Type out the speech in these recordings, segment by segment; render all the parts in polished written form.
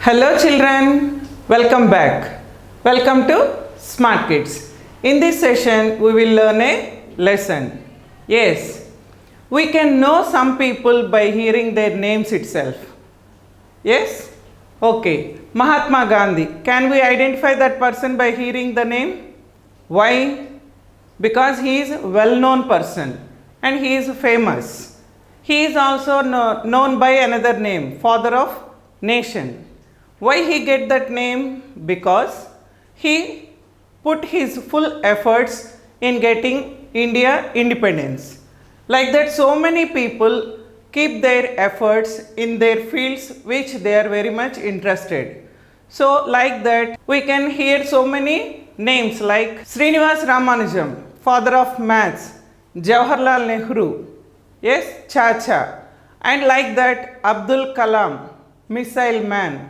Hello children, welcome back. Welcome to Smart Kids. In this session we will learn a lesson. Yes, we can know some people by hearing their names itself. Yes? Okay. Mahatma Gandhi. Can we identify that person by hearing the name? Why? Because he is a well-known person and he is famous. He is also known by another name, Father of Nation. Why he get that name? Because he put his full efforts in getting India independence. Like that, so many people keep their efforts in their fields which they are very much interested. So like that, we can hear so many names like Srinivas Ramanujam, father of maths, Jawaharlal Nehru, yes, Chacha, and like that Abdul Kalam, missile man.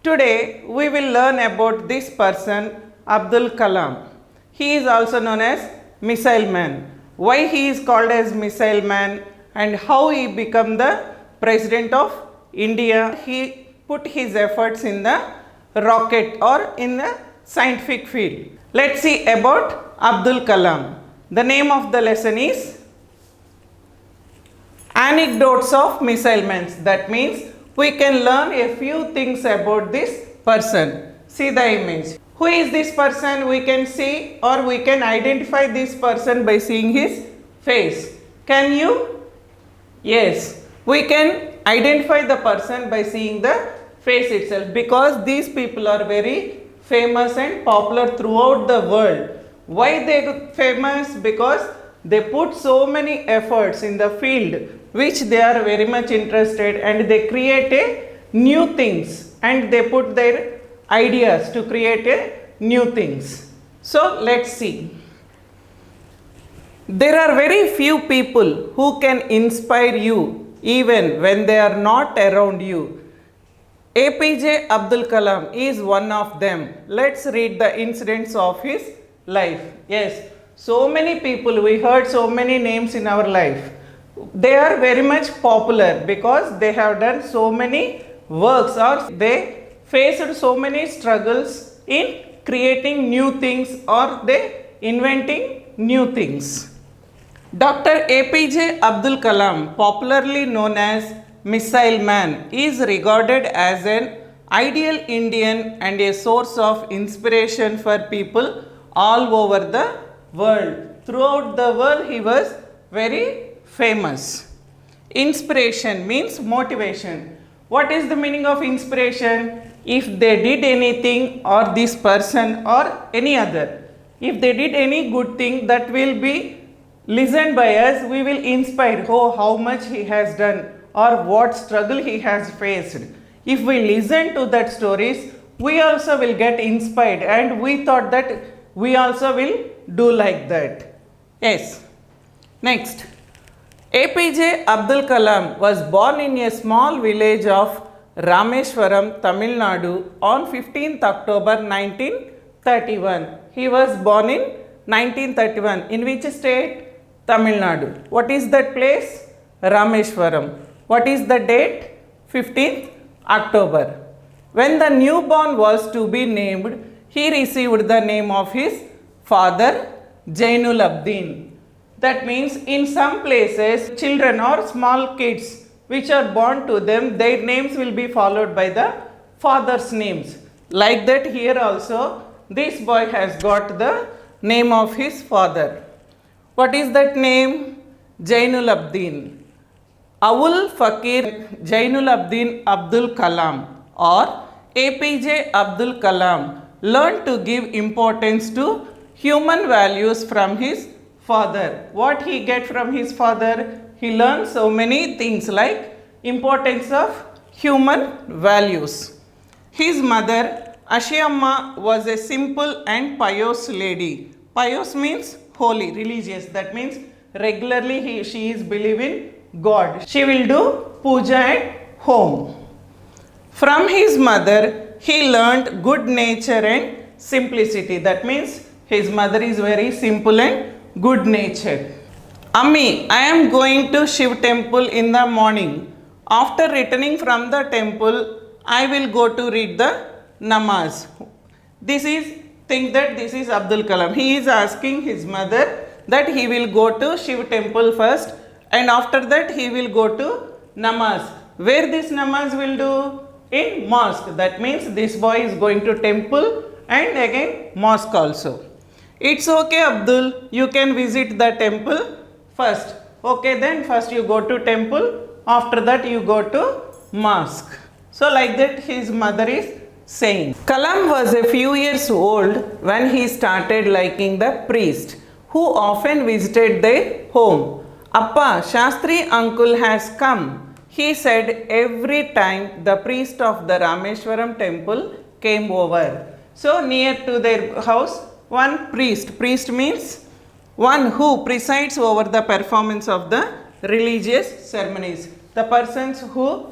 Today we will learn about this person, Abdul Kalam. He is also known as missile man. Why he is called as missile man and how he became the president of India. He put his efforts in the rocket or in the scientific field. Let's see about Abdul Kalam. The name of the lesson is Anecdotes of Missile Men. That means we can learn a few things about this person. See the image. Who is this person? We can see or we can identify this person by seeing his face. Can you? Yes. We can identify the person by seeing the face itself because these people are very famous and popular throughout the world. Why they are famous? Because they put so many efforts in the field which they are very much interested and they create a new things and they put their ideas to create a new things. So let's see. There are very few people who can inspire you even when they are not around you. APJ Abdul Kalam is one of them. Let's read the incidents of his life. Yes, so many people, we heard so many names in our life. They are very much popular because they have done so many works or they faced so many struggles in creating new things or they inventing new things. Dr. APJ Abdul Kalam, popularly known as Missile Man, is regarded as an ideal Indian and a source of inspiration for people all over the world. Throughout the world he was very famous. Inspiration means motivation. What is the meaning of inspiration? If they did anything or this person or any other, if they did any good thing that will be listened by us, we will inspire, oh, how much he has done or what struggle he has faced. If we listen to that stories, we also will get inspired and we thought that we also will do like that. Yes. Next. APJ Abdul Kalam was born in a small village of Rameshwaram, Tamil Nadu on 15th October 1931. He was born in 1931. In which state? Tamil Nadu. What is that place? Rameshwaram. What is the date? 15th October. When the newborn was to be named, he received the name of his father, Jainul Abdin. That means in some places, children or small kids which are born to them, their names will be followed by the father's names. Like that here also, this boy has got the name of his father. What is that name? Jainul Abdin. Awul Fakir Jainul Abdin Abdul Kalam or APJ Abdul Kalam learned to give importance to human values from his father. What he get from his father? He learned so many things like importance of human values. His mother Ashiamma was a simple and pious lady. Pious means holy, religious. That means regularly she is believing God. She will do puja at home. From his mother he learned good nature and simplicity. That means his mother is very simple and good natured. Ammi, I am going to Shiv temple in the morning. After returning from the temple, I will go to read the namaz. Think that this is Abdul Kalam. He is asking his mother that he will go to Shiv temple first and after that he will go to namaz. Where this namaz will do? In mosque. That means this boy is going to temple and again mosque also. It's okay Abdul, you can visit the temple first. Okay, then first you go to temple, after that you go to mosque. So like that his mother is saying. Kalam was a few years old when he started liking the priest who often visited their home. Appa, Shastri uncle has come, he said every time the priest of the Rameshwaram temple came over. So near to their house, one priest means one who presides over the performance of the religious ceremonies. The persons who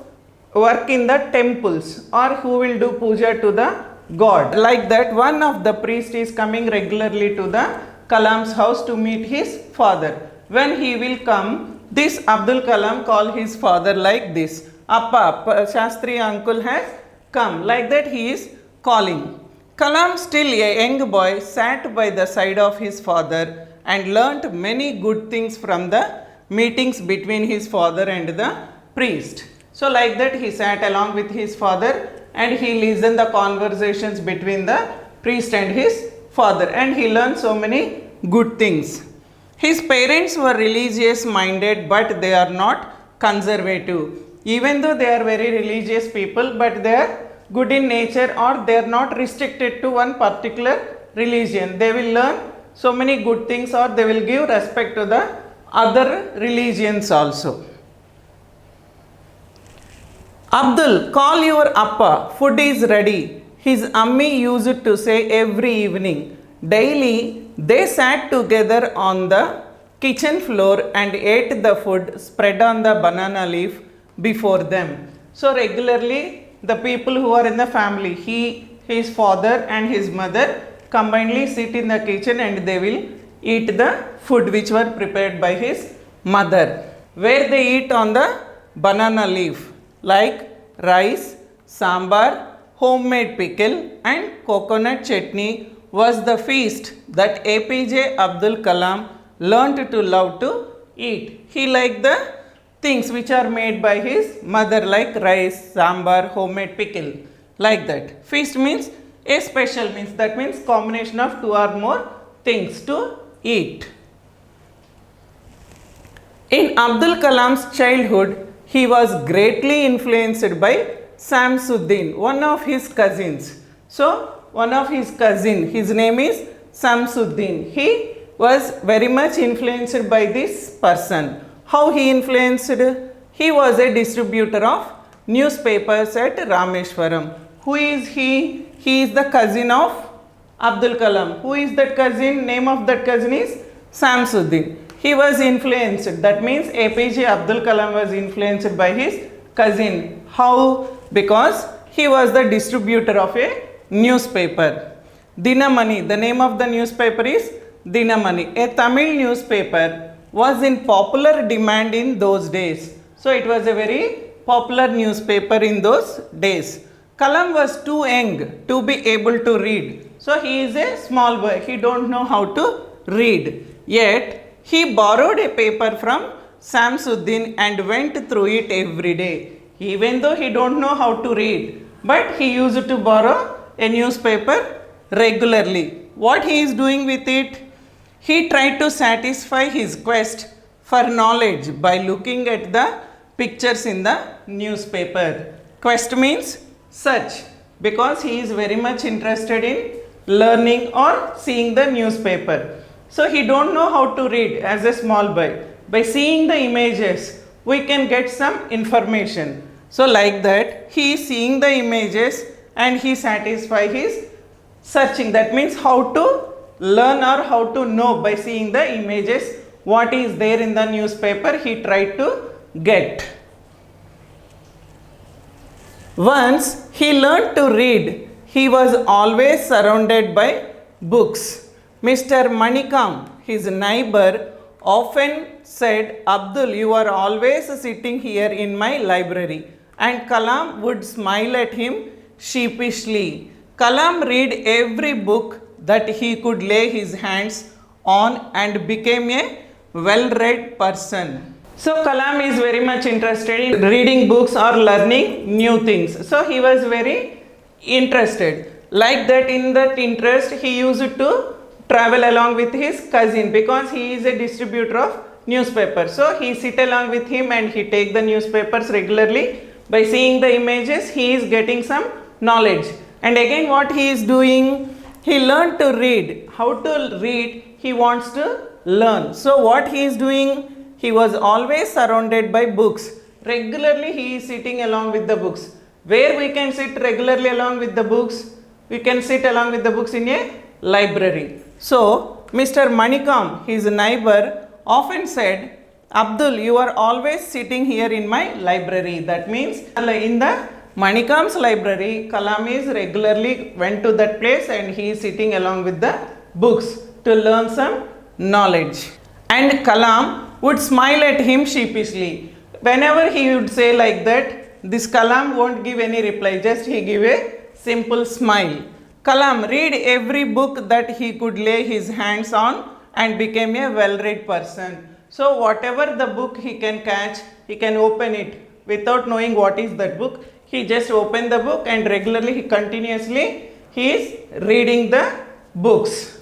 work in the temples or who will do puja to the god. Like that, one of the priest is coming regularly to the Kalam's house to meet his father. When he will come, this Abdul Kalam call his father like this. Appa, Shastri uncle has come. Like that he is calling. Kalam, still a young boy, sat by the side of his father and learnt many good things from the meetings between his father and the priest. So like that he sat along with his father and he listened the conversations between the priest and his father and he learned so many good things. His parents were religious minded but they are not conservative. Even though they are very religious people but they are good in nature or they are not restricted to one particular religion. They will learn so many good things or they will give respect to the other religions also. Abdul, call your appa, food is ready. His ammi used to say every evening. Daily, they sat together on the kitchen floor and ate the food spread on the banana leaf before them. So regularly, the people who are in the family, his father and his mother combinedly sit in the kitchen and they will eat the food which were prepared by his mother. Where they eat on the banana leaf, like rice, sambar, homemade pickle and coconut chutney was the feast that APJ Abdul Kalam learnt to love to eat. He liked the things which are made by his mother like rice, sambar, homemade pickle, like that. Feast means a special means, that means combination of two or more things to eat. In Abdul Kalam's childhood, he was greatly influenced by Samsuddin, one of his cousins. So, one of his cousin, his name is Samsuddin. He was very much influenced by this person. How he influenced? He was a distributor of newspapers at Rameshwaram. Who is he? He is the cousin of Abdul Kalam. Who is that cousin? Name of that cousin is Samsuddin. He was influenced. That means APJ Abdul Kalam was influenced by his cousin. How? Because he was the distributor of a newspaper. Dinamani. The name of the newspaper is Dinamani. A Tamil newspaper was in popular demand in those days. So it was a very popular newspaper in those days. Kalam was too young to be able to read. So he is a small boy. He don't know how to read. Yet he borrowed a paper from Samsuddin and went through it every day. Even though he don't know how to read, but he used to borrow a newspaper regularly. What he is doing with it? He tried to satisfy his quest for knowledge by looking at the pictures in the newspaper. Quest means search, because he is very much interested in learning or seeing the newspaper. So he don't know how to read as a small boy. By seeing the images, we can get some information. So like that, he is seeing the images and he satisfy his searching. That means how to learn or how to know by seeing the images what is there in the newspaper he tried to get. Once he learned to read, he was always surrounded by books. Mr. Manikam, his neighbor, often said, Abdul, you are always sitting here in my library. and Kalam would smile at him sheepishly. Kalam read every book that he could lay his hands on and became a well-read person. So Kalam is very much interested in reading books or learning new things. So he was very interested. Like that, in that interest, he used to travel along with his cousin because he is a distributor of newspapers. So he sit along with him and he take the newspapers regularly. By seeing the images, he is getting some knowledge. And again, what he is doing? He learned to read. How to read? He wants to learn. So what he is doing? He was always surrounded by books. Regularly he is sitting along with the books. Where we can sit regularly along with the books? We can sit along with the books in a library. So Mr. Manikam, his neighbor, often said, Abdul, you are always sitting here in my library. That means in the Manikam's library, Kalam is regularly went to that place and he is sitting along with the books to learn some knowledge. And Kalam would smile at him sheepishly. Whenever he would say like that, this Kalam won't give any reply, just he give a simple smile. Kalam read every book that he could lay his hands on and became a well-read person. So whatever the book he can catch, he can open it without knowing what is that book. He just open the book and regularly he is reading the books.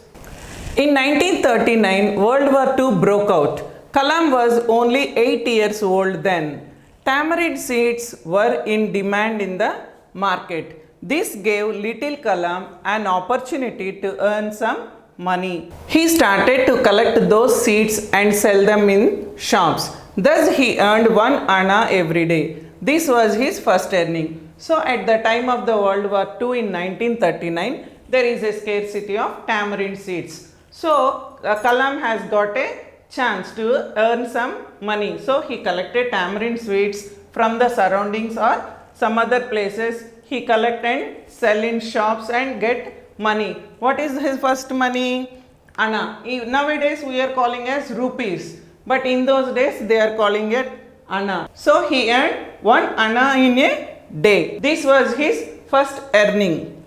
In 1939, World War II broke out. Kalam was only 8 years old then. Tamarind seeds were in demand in the market. This gave little Kalam an opportunity to earn some money. He started to collect those seeds and sell them in shops. Thus he earned 1 anna every day. This was his first earning. So at the time of the World War II in 1939, there is a scarcity of tamarind seeds. So Kalam has got a chance to earn some money. So he collected tamarind seeds from the surroundings or some other places. He collect and sell in shops and get money. What is his first money? Anna. Nowadays we are calling as rupees, but in those days they are calling it anna. So he earned 1 anna in a day. This was his first earning.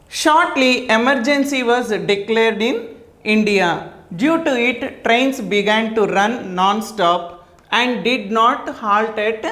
Shortly, emergency was declared in India. Due to it, trains began to run non-stop and did not halt at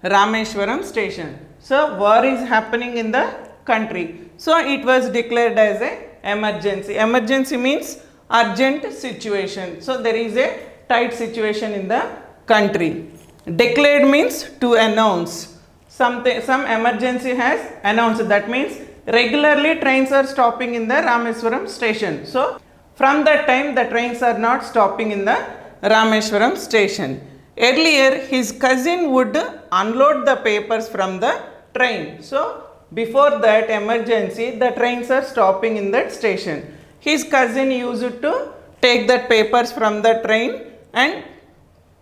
Rameshwaram station. So war is happening in the country. So it was declared as a emergency. Emergency means urgent situation. So there is a tight situation in the country. Declared means to announce. Some emergency has announced. That means regularly trains are stopping in the Rameswaram station. So from that time the trains are not stopping in the Rameswaram station. Earlier his cousin would unload the papers from the train. So before that emergency, the trains are stopping in that station. His cousin used to take the papers from the train and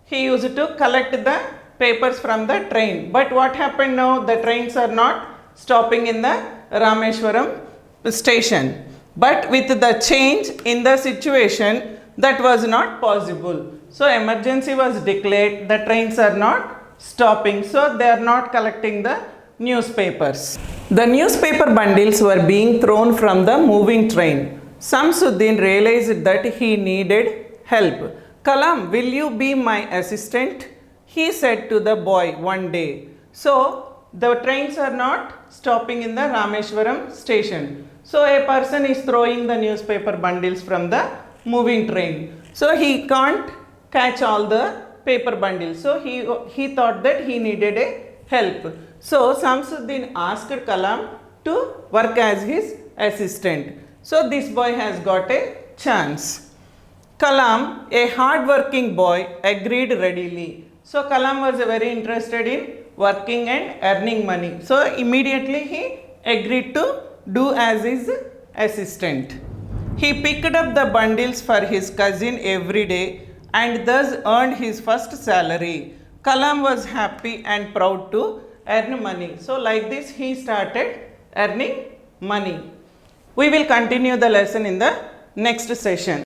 he used to collect the papers from the train. But what happened now? The trains are not stopping in the Rameshwaram station. But with the change in the situation, that was not possible. So emergency was declared, the trains are not stopping. So they are not collecting the newspapers. The newspaper bundles were being thrown from the moving train. Samsuddin realized that he needed help. Kalam, will you be my assistant? He said to the boy one day. So the trains are not stopping in the Rameshwaram station. So a person is throwing the newspaper bundles from the moving train. So he can't catch all the paper bundles. So he thought that he needed a help. So Samsuddin asked Kalam to work as his assistant. So this boy has got a chance. Kalam, a hard-working boy, agreed readily. So Kalam was very interested in working and earning money. So immediately he agreed to do as his assistant. He picked up the bundles for his cousin every day and thus earned his first salary. Kalam was happy and proud to earn money. So like this he started earning money. We will continue the lesson in the next session.